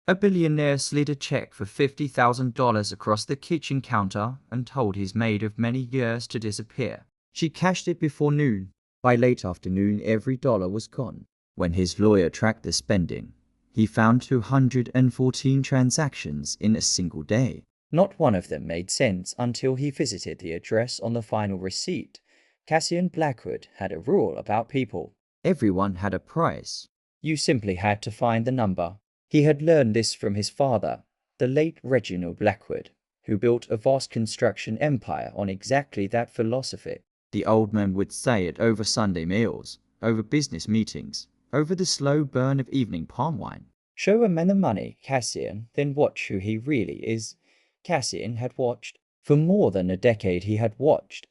A billionaire slid a check for $50,000 across the kitchen counter and told his maid of many years to disappear. She cashed it before noon. By late afternoon, every dollar was gone. When his lawyer tracked the spending, he found 214 transactions in a single day. Not one of them made sense until he visited the address on the final receipt. Cassian Blackwood had a rule about people. Everyone had a price. You simply had to find the number. He had learned this from his father, the late Reginald Blackwood, who built a vast construction empire on exactly that philosophy. The old man would say it over Sunday meals, over business meetings, over the slow burn of evening palm wine. Show a man the money, Cassian, then watch who he really is. Cassian had watched. For more than a decade he had watched,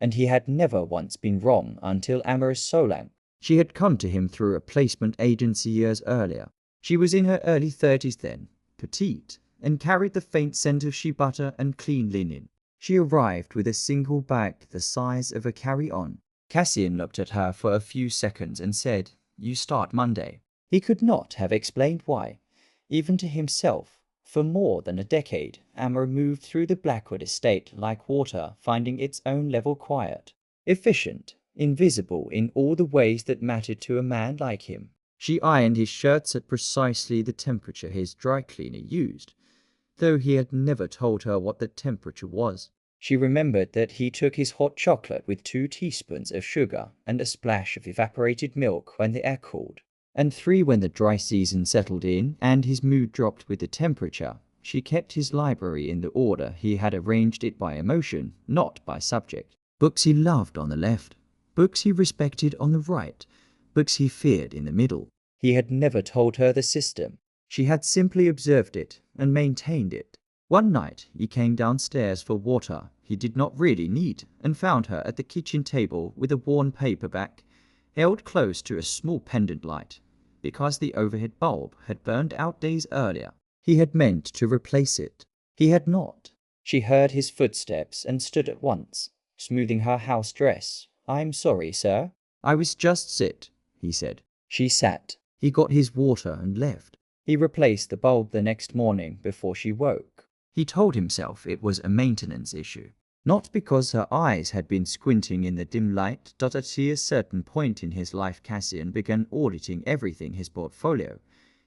and he had never once been wrong until Amara Solank. She had come to him through a placement agency years earlier. She was in her early 30s then, petite, and carried the faint scent of shea butter and clean linen. She arrived with a single bag the size of a carry-on. Cassian looked at her for a few seconds and said, "You start Monday." He could not have explained why, even to himself. For more than a decade, Amara moved through the Blackwood estate like water, finding its own level quiet, efficient, invisible in all the ways that mattered to a man like him. She ironed his shirts at precisely the temperature his dry cleaner used, though he had never told her what the temperature was. She remembered that he took his hot chocolate with 2 teaspoons of sugar and a splash of evaporated milk when the air cooled, and 3 when the dry season settled in and his mood dropped with the temperature. She kept his library in the order he had arranged it by emotion, not by subject. Books he loved on the left, books he respected on the right, books he feared in the middle. He had never told her the system. She had simply observed it and maintained it. One night he came downstairs for water he did not really need and found her at the kitchen table with a worn paperback held close to a small pendant light because the overhead bulb had burned out days earlier. He had meant to replace it. He had not. She heard his footsteps and stood at once, smoothing her house dress. "I'm sorry, sir." "I was just sit," he said. She sat. He got his water and left. He replaced the bulb the next morning before she woke. He told himself it was a maintenance issue, not because her eyes had been squinting in the dim light. At a certain point in his life, Cassian began auditing everything: his portfolio,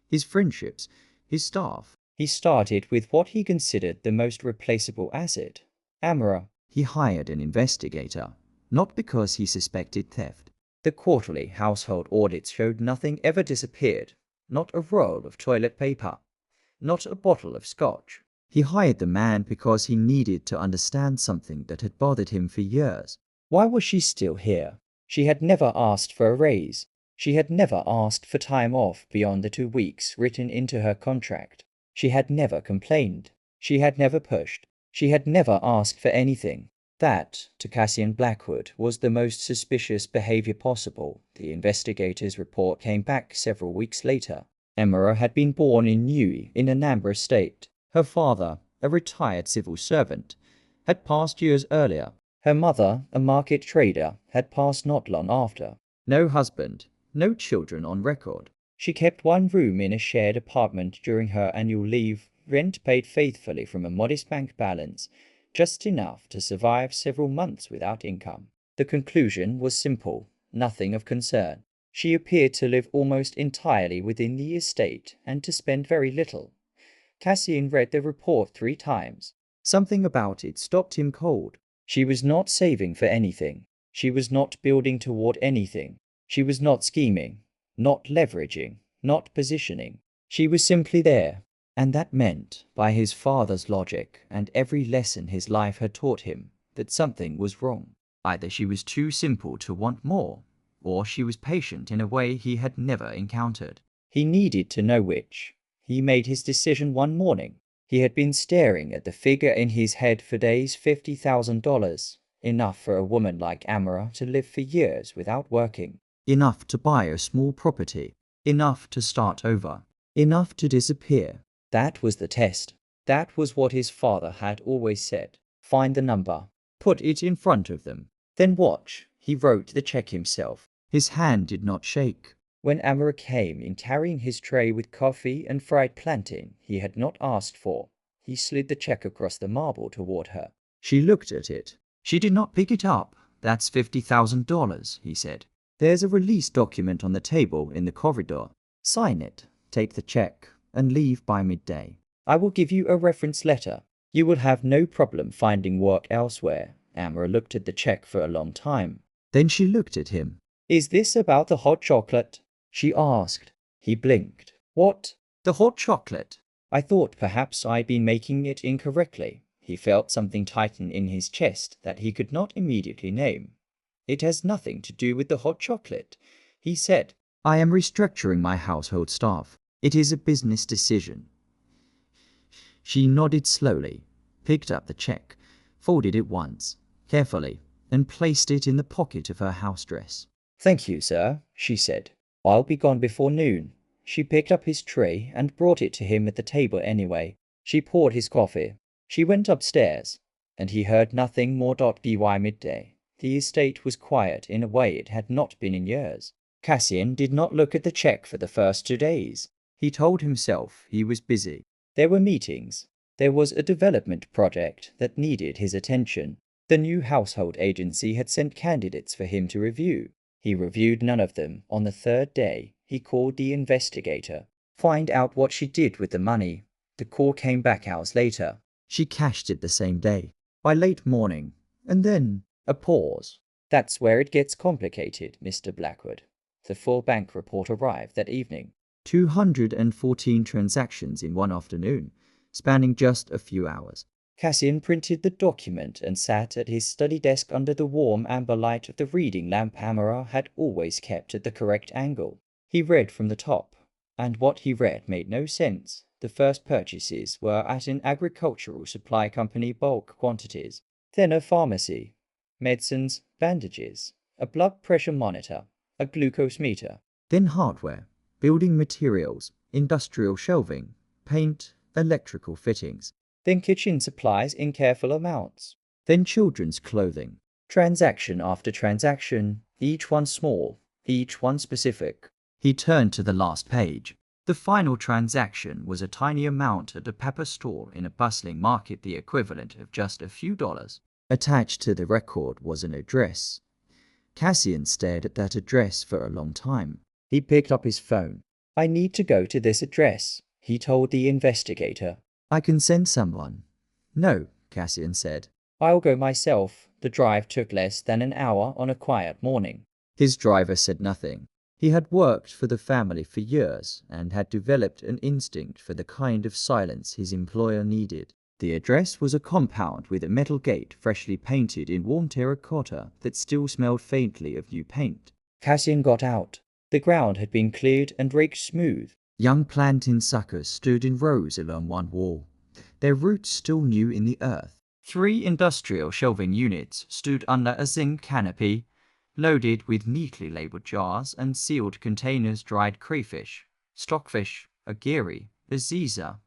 his friendships, his staff. He started with what he considered the most replaceable asset, Amara. He hired an investigator, not because he suspected theft. The quarterly household audits showed nothing ever disappeared, not a roll of toilet paper, not a bottle of scotch. He hired the man because he needed to understand something that had bothered him for years. Why was she still here? She had never asked for a raise. She had never asked for time off beyond the 2 weeks written into her contract. She had never complained. She had never pushed. She had never asked for anything. That, to Cassian Blackwood, was the most suspicious behavior possible. The investigator's report came back several weeks later. Amara had been born in Newry, in Anambra State. Her father, a retired civil servant, had passed years earlier. Her mother, a market trader, had passed not long after. No husband, no children on record. She kept one room in a shared apartment during her annual leave, rent paid faithfully from a modest bank balance, just enough to survive several months without income. The conclusion was simple, nothing of concern. She appeared to live almost entirely within the estate and to spend very little. Cassian read the report 3 times. Something about it stopped him cold. She was not saving for anything. She was not building toward anything. She was not scheming, not leveraging, not positioning. She was simply there. And that meant, by his father's logic and every lesson his life had taught him, that something was wrong. Either she was too simple to want more, or she was patient in a way he had never encountered. He needed to know which. He made his decision one morning. He had been staring at the figure in his head for days. $50,000. Enough for a woman like Amara to live for years without working. Enough to buy a small property. Enough to start over. Enough to disappear. That was the test. That was what his father had always said. Find the number. Put it in front of them. Then watch. He wrote the check himself. His hand did not shake. When Amara came in carrying his tray with coffee and fried plantain he had not asked for, he slid the check across the marble toward her. She looked at it. She did not pick it up. That's $50,000, he said. There's a release document on the table in the corridor. Sign it, take the check, and leave by midday. I will give you a reference letter. You will have no problem finding work elsewhere. Amara looked at the check for a long time. Then she looked at him. Is this about the hot chocolate? She asked. He blinked. What? The hot chocolate? I thought perhaps I'd been making it incorrectly. He felt something tighten in his chest that he could not immediately name. It has nothing to do with the hot chocolate, he said. I am restructuring my household staff. It is a business decision. She nodded slowly, picked up the check, folded it once, carefully, and placed it in the pocket of her house dress. Thank you, sir, she said. I'll be gone before noon. She picked up his tray and brought it to him at the table anyway. She poured his coffee. She went upstairs, and he heard nothing more. By midday, the estate was quiet in a way it had not been in years. Cassian did not look at the check for the first 2 days. He told himself he was busy. There were meetings. There was a development project that needed his attention. The new household agency had sent candidates for him to review. He reviewed none of them. On the 3rd day, he called the investigator. Find out what she did with the money. The call came back hours later. She cashed it the same day, by late morning, and then a pause. That's where it gets complicated, Mr. Blackwood. The full bank report arrived that evening. 214 transactions in one afternoon, spanning just a few hours. Cassian printed the document and sat at his study desk under the warm amber light of the reading lamp Amara had always kept at the correct angle. He read from the top, and what he read made no sense. The first purchases were at an agricultural supply company, bulk quantities, then a pharmacy, medicines, bandages, a blood pressure monitor, a glucose meter, then hardware, building materials, industrial shelving, paint, electrical fittings, then kitchen supplies in careful amounts, then children's clothing. Transaction after transaction, each one small, each one specific. He turned to the last page. The final transaction was a tiny amount at a pepper store in a bustling market, the equivalent of just a few dollars. Attached to the record was an address. Cassian stared at that address for a long time. He picked up his phone. I need to go to this address, he told the investigator. I can send someone. No, Cassian said. I'll go myself. The drive took less than an hour on a quiet morning. His driver said nothing. He had worked for the family for years and had developed an instinct for the kind of silence his employer needed. The address was a compound with a metal gate freshly painted in warm terracotta that still smelled faintly of new paint. Cassian got out. The ground had been cleared and raked smooth. Young plantain suckers stood in rows along one wall, their roots still new in the earth. 3 industrial shelving units stood under a zinc canopy, loaded with neatly labeled jars and sealed containers, dried crayfish, stockfish, agiri, aziza,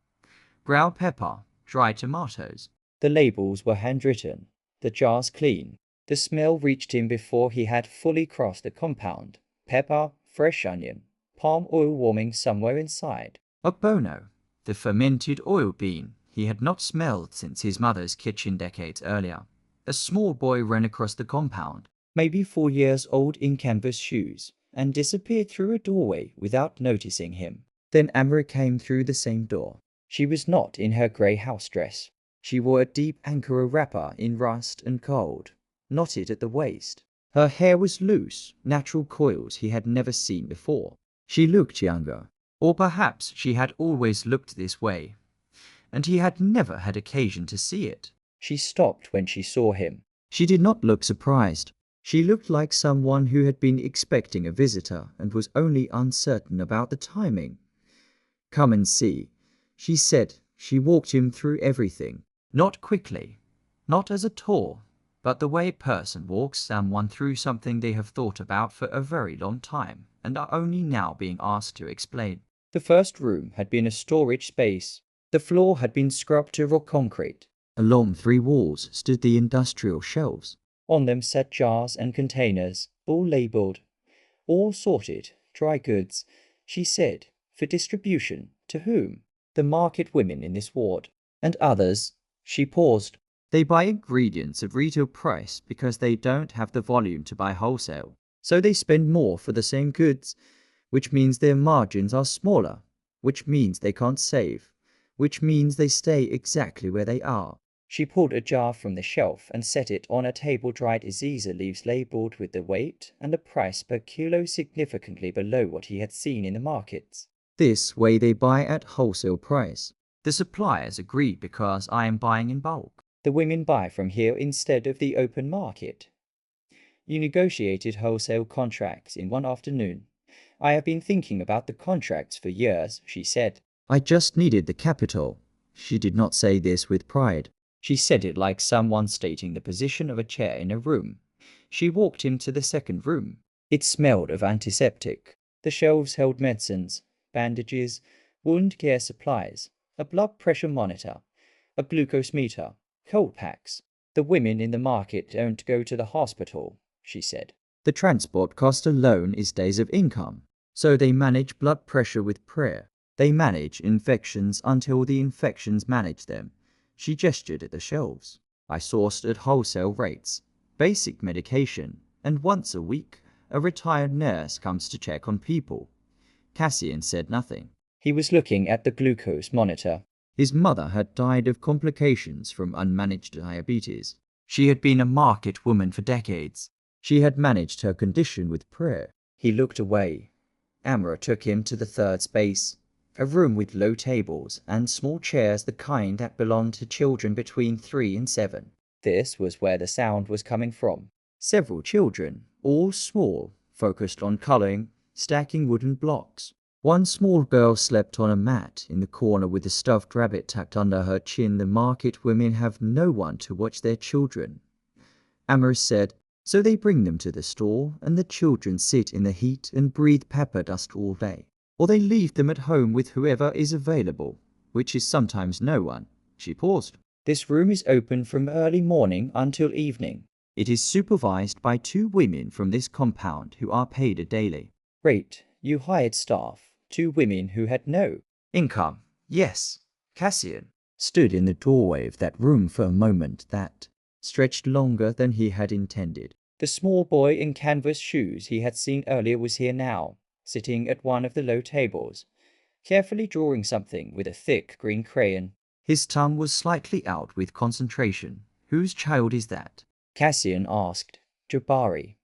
ground pepper, dried tomatoes. The labels were handwritten, the jars clean. The smell reached him before he had fully crossed the compound. Pepper, fresh onion, palm oil warming somewhere inside. Ogbono, the fermented oil bean he had not smelled since his mother's kitchen decades earlier. A small boy ran across the compound, maybe 4 years old, in canvas shoes, and disappeared through a doorway without noticing him. Then Amara came through the same door. She was not in her grey house dress. She wore a deep Ankara wrapper in rust and cold, knotted at the waist. Her hair was loose, natural coils he had never seen before. She looked younger, or perhaps she had always looked this way, and he had never had occasion to see it. She stopped when she saw him. She did not look surprised. She looked like someone who had been expecting a visitor and was only uncertain about the timing. Come and see, she said. She walked him through everything. Not quickly, not as a tour, but the way a person walks someone through something they have thought about for a very long time and are only now being asked to explain. The first room had been a storage space. The floor had been scrubbed to raw concrete. Along 3 walls stood the industrial shelves. On them sat jars and containers, all labeled, all sorted, dry goods, she said. For distribution. To whom? The market women in this ward. And others. She paused. They buy ingredients at retail price because they don't have the volume to buy wholesale. So they spend more for the same goods, which means their margins are smaller, which means they can't save, which means they stay exactly where they are. She pulled a jar from the shelf and set it on a table, dried Aziza leaves labeled with the weight and the price per kilo significantly below what he had seen in the markets. This way they buy at wholesale price. The suppliers agree because I am buying in bulk. The women buy from here instead of the open market. You negotiated wholesale contracts in one afternoon. I have been thinking about the contracts for years, she said. I just needed the capital. She did not say this with pride. She said it like someone stating the position of a chair in a room. She walked into the second room. It smelled of antiseptic. The shelves held medicines, bandages, wound care supplies, a blood pressure monitor, a glucose meter, cold packs. The women in the market don't go to the hospital, she said. The transport cost alone is days of income. So they manage blood pressure with prayer. They manage infections until the infections manage them. She gestured at the shelves. I sourced at wholesale rates, basic medication, and once a week, a retired nurse comes to check on people. Cassian said nothing. He was looking at the glucose monitor. His mother had died of complications from unmanaged diabetes. She had been a market woman for decades. She had managed her condition with prayer. He looked away. Amra took him to the third space, a room with low tables and small chairs, the kind that belonged to children between 3 and 7. This was where the sound was coming from. Several children, all small, focused on coloring, stacking wooden blocks. One small girl slept on a mat in the corner with a stuffed rabbit tucked under her chin. The market women have no one to watch their children, Amra said, so they bring them to the store and the children sit in the heat and breathe pepper dust all day. Or they leave them at home with whoever is available, which is sometimes no one. She paused. This room is open from early morning until evening. It is supervised by 2 women from this compound who are paid a daily rate. You hired staff, 2 women who had no income. Yes. Cassian stood in the doorway of that room for a moment that stretched longer than he had intended. The small boy in canvas shoes he had seen earlier was here now, sitting at one of the low tables, carefully drawing something with a thick green crayon. His tongue was slightly out with concentration. Whose child is that? Cassian asked. Jabari.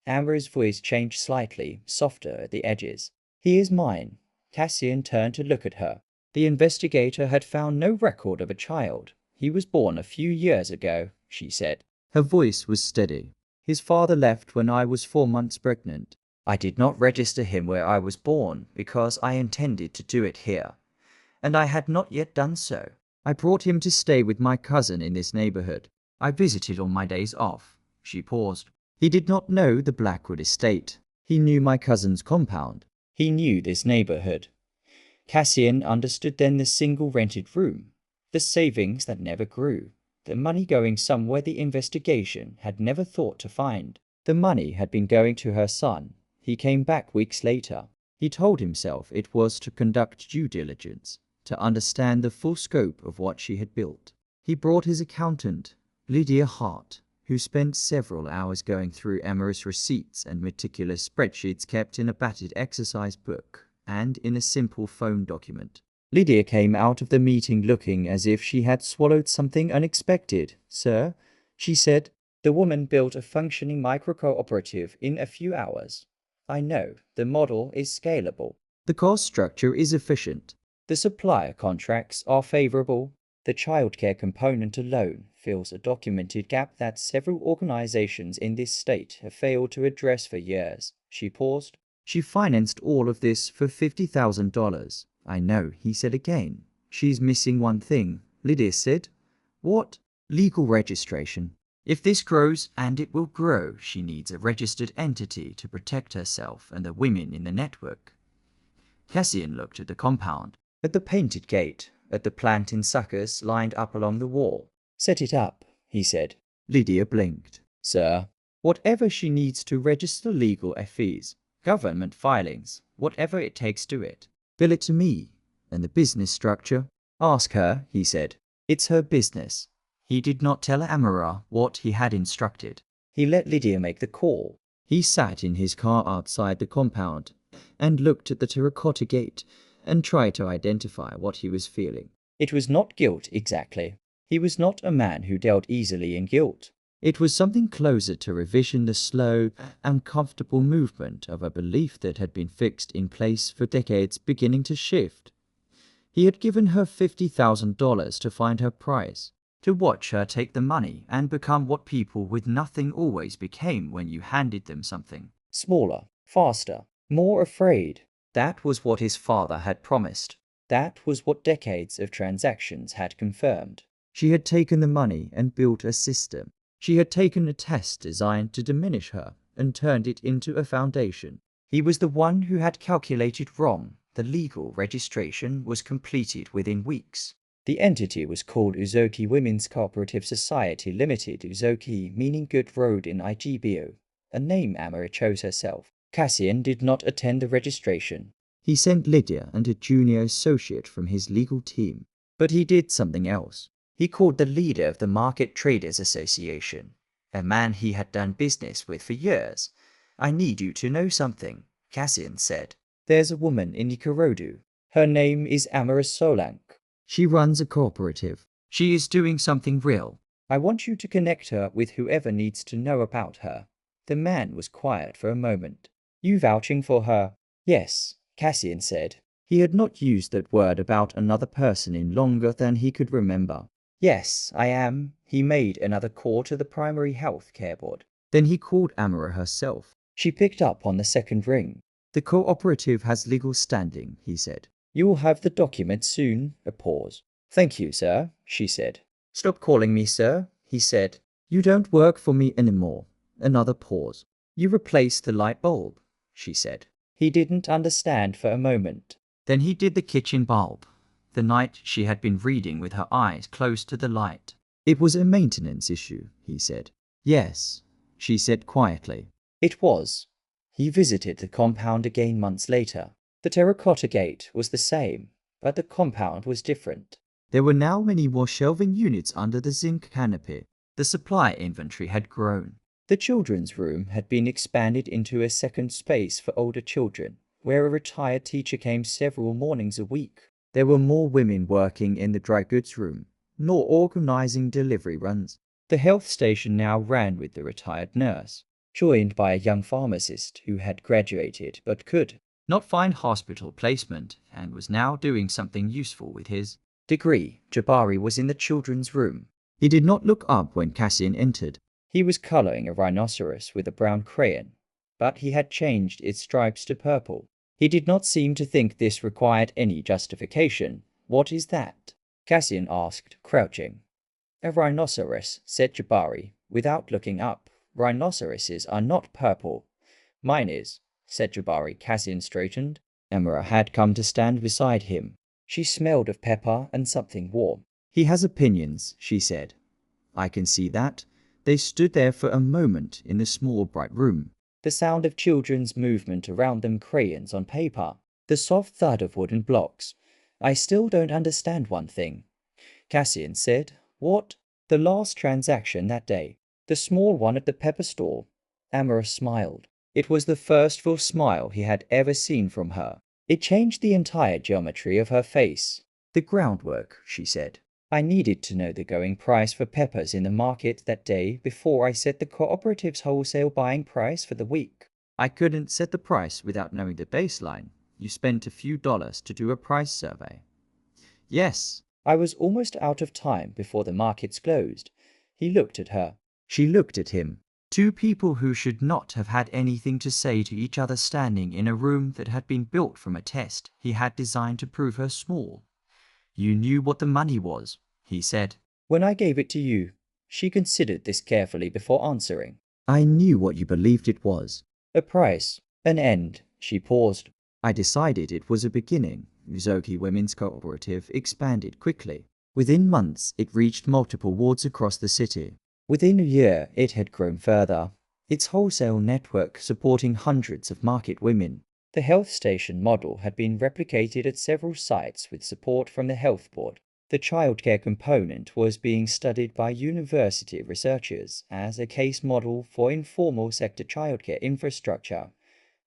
Amber's voice changed slightly, softer at the edges. He is mine. Cassian turned to look at her. The investigator had found no record of a child. He was born a few years ago, she said. Her voice was steady. His father left when I was 4 months pregnant. I did not register him where I was born because I intended to do it here, and I had not yet done so. I brought him to stay with my cousin in this neighborhood. I visited on my days off. She paused. He did not know the Blackwood estate. He knew my cousin's compound. He knew this neighborhood. Cassian understood then the single rented room, the savings that never grew, the money going somewhere the investigation had never thought to find. The money had been going to her son. He came back weeks later. He told himself it was to conduct due diligence, to understand the full scope of what she had built. He brought his accountant, Lydia Hart, who spent several hours going through amorous receipts and meticulous spreadsheets kept in a battered exercise book and in a simple phone document. Lydia came out of the meeting looking as if she had swallowed something unexpected. Sir, she said, the woman built a functioning micro-cooperative in a few hours. I know, the model is scalable. The cost structure is efficient. The supplier contracts are favorable. The childcare component alone fills a documented gap that several organizations in this state have failed to address for years. She paused. She financed all of this for $50,000. I know, he said again. She's missing one thing, Lydia said. What? Legal registration. If this grows, and it will grow, she needs a registered entity to protect herself and the women in the network. Cassian looked at the compound, at the painted gate, at the plant in suckers lined up along the wall. Set it up, he said. Lydia blinked. Sir, whatever she needs to register legal fees. Government filings, whatever it takes, do it. Bill it to me. And the business structure? Ask her, he said. It's her business. He did not tell Amara what he had instructed. He let Lydia make the call. He sat in his car outside the compound and looked at the terracotta gate and tried to identify what he was feeling. It was not guilt exactly. He was not a man who dealt easily in guilt. It was something closer to revision, the slow, uncomfortable movement of a belief that had been fixed in place for decades beginning to shift. He had given her $50,000 to find her price, to watch her take the money and become what people with nothing always became when you handed them something. Smaller, faster, more afraid. That was what his father had promised. That was what decades of transactions had confirmed. She had taken the money and built a system. She had taken a test designed to diminish her and turned it into a foundation. He was the one who had calculated wrong. The legal registration was completed within weeks. The entity was called Uzoki Women's Cooperative Society Limited, Uzoki meaning Good Road in Igbo, a name Amara chose herself. Cassian did not attend the registration. He sent Lydia and a junior associate from his legal team. But he did something else. He called the leader of the Market Traders Association, a man he had done business with for years. I need you to know something, Cassian said. There's a woman in Ikorodu. Her name is Amara Solank. She runs a cooperative. She is doing something real. I want you to connect her with whoever needs to know about her. The man was quiet for a moment. You vouching for her? Yes, Cassian said. He had not used that word about another person in longer than he could remember. Yes, I am. He made another call to the primary health care board. Then he called Amara herself. She picked up on the second ring. The cooperative has legal standing, he said. You will have the document soon. A pause. Thank you, sir, she said. Stop calling me sir, he said. You don't work for me anymore. Another pause. You replaced the light bulb, she said. He didn't understand for a moment. Then he did the kitchen bulb. The night she had been reading with her eyes close to the light. It was a maintenance issue, he said. Yes, she said quietly. It was. He visited the compound again months later. The terracotta gate was the same, but the compound was different. There were now many more shelving units under the zinc canopy. The supply inventory had grown. The children's room had been expanded into a second space for older children, where a retired teacher came several mornings a week. There were more women working in the dry goods room, nor organizing delivery runs. The health station now ran with the retired nurse, joined by a young pharmacist who had graduated but could not find hospital placement and was now doing something useful with his degree. Jabari was in the children's room. He did not look up when Cassian entered. He was coloring a rhinoceros with a brown crayon, but he had changed its stripes to purple. He did not seem to think this required any justification. What is that? Cassian asked, crouching. A rhinoceros, said Jabari, without looking up. Rhinoceroses are not purple. Mine is, said Jabari. Cassian straightened. Amara had come to stand beside him. She smelled of pepper and something warm. He has opinions, she said. I can see that. They stood there for a moment in the small bright room. The sound of children's movement around them, crayons on paper. The soft thud of wooden blocks. I still don't understand one thing, Cassian said. What? The last transaction that day. The small one at the pepper store. Amara smiled. It was the first full smile he had ever seen from her. It changed the entire geometry of her face. The groundwork, she said. I needed to know the going price for peppers in the market that day before I set the cooperative's wholesale buying price for the week. I couldn't set the price without knowing the baseline. You spent a few dollars to do a price survey. Yes. I was almost out of time before the markets closed. He looked at her. She looked at him. Two people who should not have had anything to say to each other standing in a room that had been built from a test he had designed to prove her small. You knew what the money was, he said. When I gave it to you. She considered this carefully before answering. I knew what you believed it was. A price. An end. She paused. I decided it was a beginning. Uzoki Women's Cooperative expanded quickly. Within months, it reached multiple wards across the city. Within a year, it had grown further. its wholesale network supporting hundreds of market women. The health station model had been replicated at several sites with support from the health board. The childcare component was being studied by university researchers as a case model for informal sector childcare infrastructure.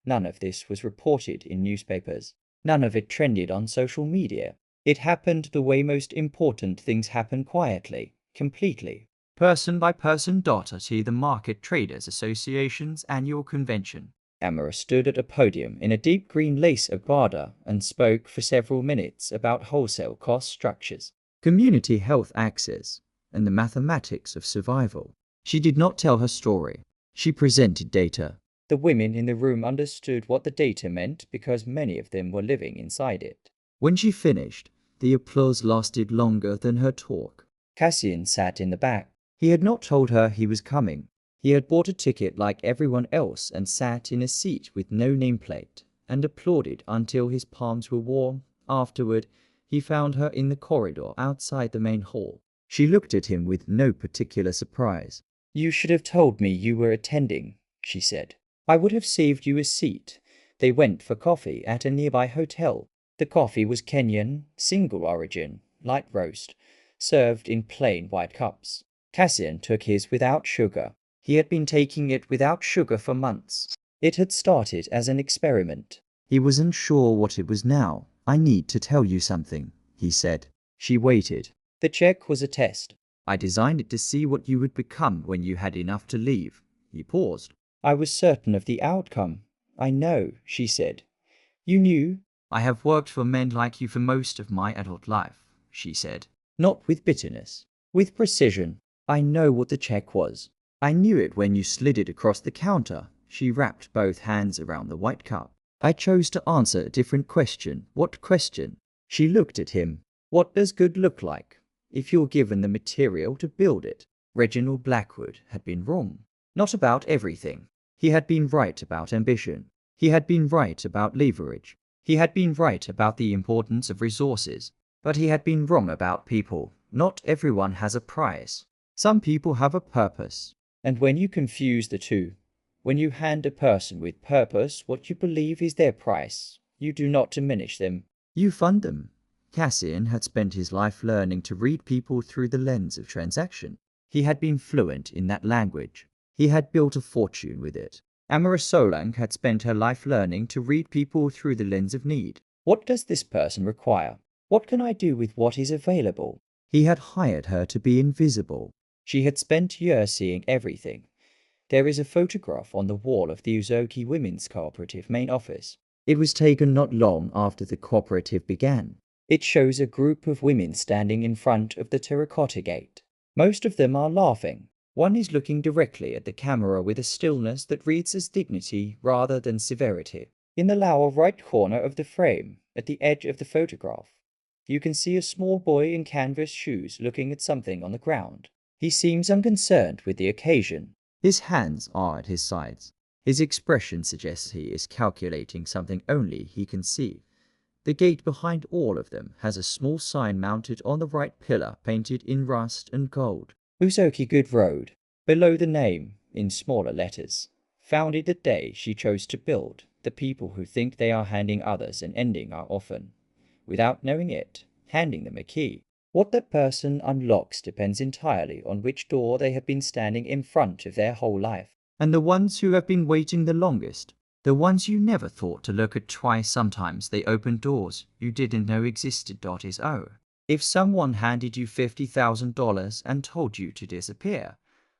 None of this was reported in newspapers. None of it trended on social media. It happened the way most important things happen, quietly, completely. Person by person. At the Market Traders Association's annual convention, Amara stood at a podium in a deep green lace agbada and spoke for several minutes about wholesale cost structures, community health access, and the mathematics of survival. She did not tell her story. She presented data. The women in the room understood what the data meant because many of them were living inside it. When she finished, the applause lasted longer than her talk. Cassian sat in the back. He had not told her he was coming. He had bought a ticket like everyone else and sat in a seat with no nameplate and applauded until his palms were warm. Afterward, he found her in the corridor outside the main hall. She looked at him with no particular surprise. "You should have told me you were attending," she said. "I would have saved you a seat." They went for coffee at a nearby hotel. The coffee was Kenyan, single origin, light roast, served in plain white cups. Cassian took his without sugar. He had been taking it without sugar for months. It had started as an experiment. He wasn't sure what it was now. "I need to tell you something," he said. She waited. "The check was a test. I designed it to see what you would become when you had enough to leave." He paused. "I was certain of the outcome." "I know," she said. "You knew?" "I have worked for men like you for most of my adult life," she said. Not with bitterness, with precision. "I know what the check was. I knew it when you slid it across the counter." She wrapped both hands around the white cup. "I chose to answer a different question." "What question?" She looked at him. "What does good look like, if you're given the material to build it?" Reginald Blackwood had been wrong. Not about everything. He had been right about ambition. He had been right about leverage. He had been right about the importance of resources. But he had been wrong about people. Not everyone has a price. Some people have a purpose. And when you confuse the two, when you hand a person with purpose what you believe is their price, you do not diminish them. You fund them. Cassian had spent his life learning to read people through the lens of transaction. He had been fluent in that language. He had built a fortune with it. Amara Solang had spent her life learning to read people through the lens of need. What does this person require? What can I do with what is available? He had hired her to be invisible. She had spent years seeing everything. There is a photograph on the wall of the Uzoki Women's Cooperative main office. It was taken not long after the cooperative began. It shows a group of women standing in front of the terracotta gate. Most of them are laughing. One is looking directly at the camera with a stillness that reads as dignity rather than severity. In the lower right corner of the frame, at the edge of the photograph, you can see a small boy in canvas shoes looking at something on the ground. He seems unconcerned with the occasion. His hands are at his sides. His expression suggests he is calculating something only he can see. The gate behind all of them has a small sign mounted on the right pillar painted in rust and gold. Uzoki Good Road. Below the name, in smaller letters. Founded the day she chose to build. The people who think they are handing others an ending are often, without knowing it, handing them a key. What that person unlocks depends entirely on which door they have been standing in front of their whole life. And the ones who have been waiting the longest, the ones you never thought to look at twice, sometimes they open doors you didn't know existed. Is oh. If someone handed you $50,000 and told you to disappear,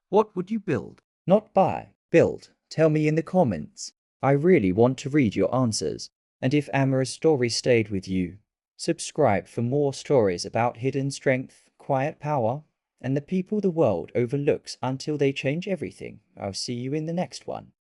what would you build? Not buy, build. Tell me in the comments. I really want to read your answers. And if Amara's story stayed with you, subscribe for more stories about hidden strength, quiet power, and the people the world overlooks until they change everything. I'll see you in the next one.